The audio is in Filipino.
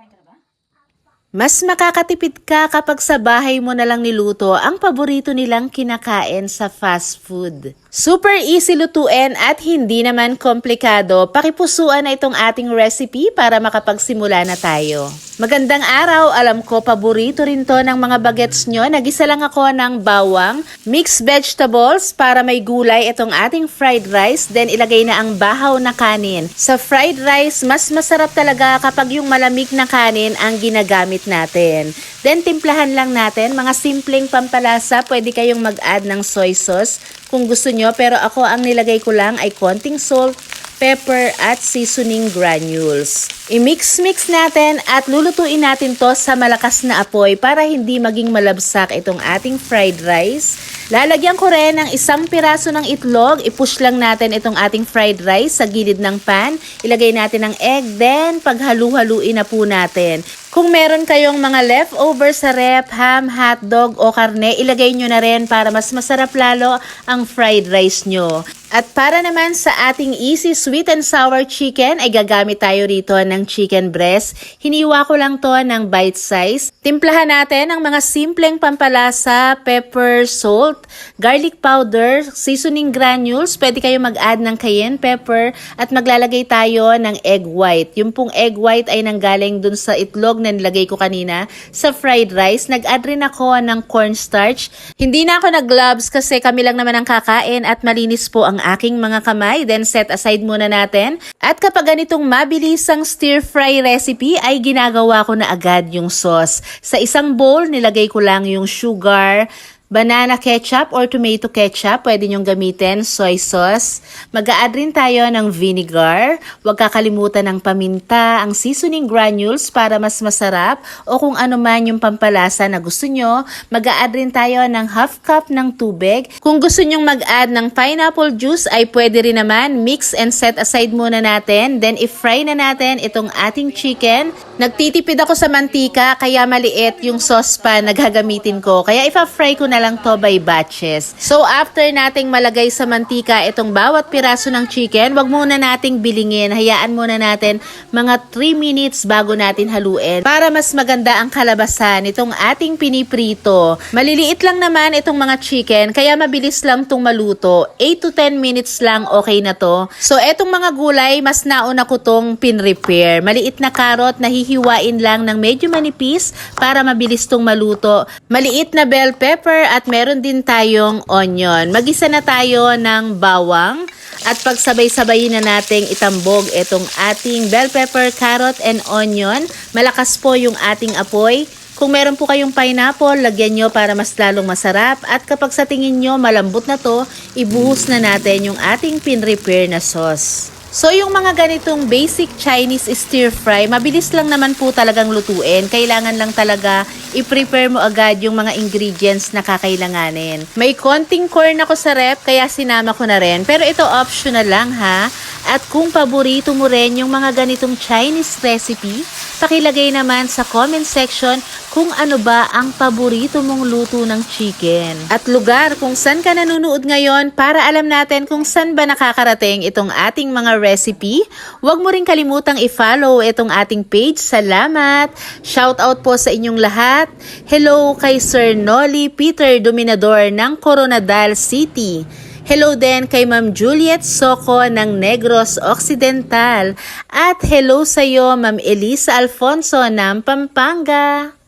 Kain ka na ba? Mas makakatipid ka kapag sa bahay mo na lang niluto ang paborito nilang kinakain sa fast food. Super easy lutuin at hindi naman komplikado. Pakipusuan na itong ating recipe para makapagsimula na tayo. Magandang araw, alam ko paborito rin to ng mga bagets nyo. Nagisa lang ako ng bawang, mixed vegetables para may gulay itong ating fried rice. Then ilagay na ang bahaw na kanin. Sa fried rice, mas masarap talaga kapag yung malamig na kanin ang ginagamit natin. Then timplahan lang natin, mga simpleng pampalasa, pwede kayong mag-add ng soy sauce kung gusto nyo, pero ako ang nilagay ko lang ay konting salt, pepper at seasoning granules. I-mix-mix natin at lulutuin natin to sa malakas na apoy para hindi maging malabsak itong ating fried rice. Lalagyan ko rin ng isang piraso ng itlog. I-push lang natin itong ating fried rice sa gilid ng pan. Ilagay natin ang egg, then paghalu-haluin na po natin. Kung meron kayong mga leftover sa ref, ham, hotdog o karne, ilagay nyo na rin para mas masarap lalo ang fried rice nyo. At para naman sa ating easy sweet and sour chicken, ay gagamit tayo rito ng chicken breast. Hiniwa ko lang to ng bite size. Timplahan natin ang mga simpleng pampalasa, pepper, salt, garlic powder, seasoning granules. Pwede kayo mag-add ng cayenne pepper at maglalagay tayo ng egg white. Yung pong egg white ay nanggaling dun sa itlog na nilagay ko kanina sa fried rice. Nag-add rin ako ng cornstarch. Hindi na ako nag-gloves kasi kami lang naman ang kakain at malinis po ang aking mga kamay. Then set aside muna natin. At kapag ganitong mabilisang stir-fry recipe ay ginagawa ko na agad yung sauce. Sa isang bowl, nilagay ko lang yung sugar, banana ketchup or tomato ketchup, pwede nyong gamitin, soy sauce. Mag-a-add rin tayo ng vinegar. Huwag kakalimutan ng paminta, ang seasoning granules para mas masarap o kung ano man yung pampalasa na gusto nyo. Mag-a-add rin tayo ng half cup ng tubig. Kung gusto nyong mag-add ng pineapple juice ay pwede rin naman. Mix and set aside muna natin. Then i-fry na natin itong ating chicken. Nagtitipid ako sa mantika kaya maliit yung saucepan na gagamitin ko. Kaya ipa-fry ko na lang to by batches. So after nating malagay sa mantika itong bawat piraso ng chicken, wag muna nating bilingin. Hayaan muna natin mga 3 minutes bago natin haluin para mas maganda ang kalabasan itong ating piniprito. Maliliit lang naman itong mga chicken kaya mabilis lang tong maluto. 8 to 10 minutes lang okay na to. So etong mga gulay mas nauna ko tong pinrepair. Maliit na carrot na hihiwain lang ng medyo manipis para mabilis tong maluto. Maliit na bell pepper at meron din tayong onion. Magisa na tayo ng bawang at pagsabay-sabayin na nating itambog itong ating bell pepper, carrot, and onion. Malakas po yung ating apoy. Kung meron po kayong pineapple, lagyan nyo para mas lalong masarap. At kapag sa tingin nyo malambot na to, ibuhos na natin yung ating pinrepair na sauce. So yung mga ganitong basic Chinese stir fry, mabilis lang naman po talagang lutuin. Kailangan lang talaga i-prepare mo agad yung mga ingredients na kakailanganin. May konting corn ako sa rep kaya sinama ko na rin. Pero ito optional lang ha. At kung paborito mo rin yung mga ganitong Chinese recipe, pakilagay naman sa comment section kung ano ba ang paborito mong luto ng chicken. At lugar kung saan ka nanonood ngayon para alam natin kung saan ba nakakarating itong ating mga recipe. Huwag mo rin kalimutang i-follow itong ating page. Salamat! Shoutout po sa inyong lahat. Hello kay Sir Nolly Peter Dominador ng Coronadal City. Hello din kay Ma'am Juliet Soco ng Negros Occidental. At hello sa iyo Ma'am Elisa Alfonso ng Pampanga.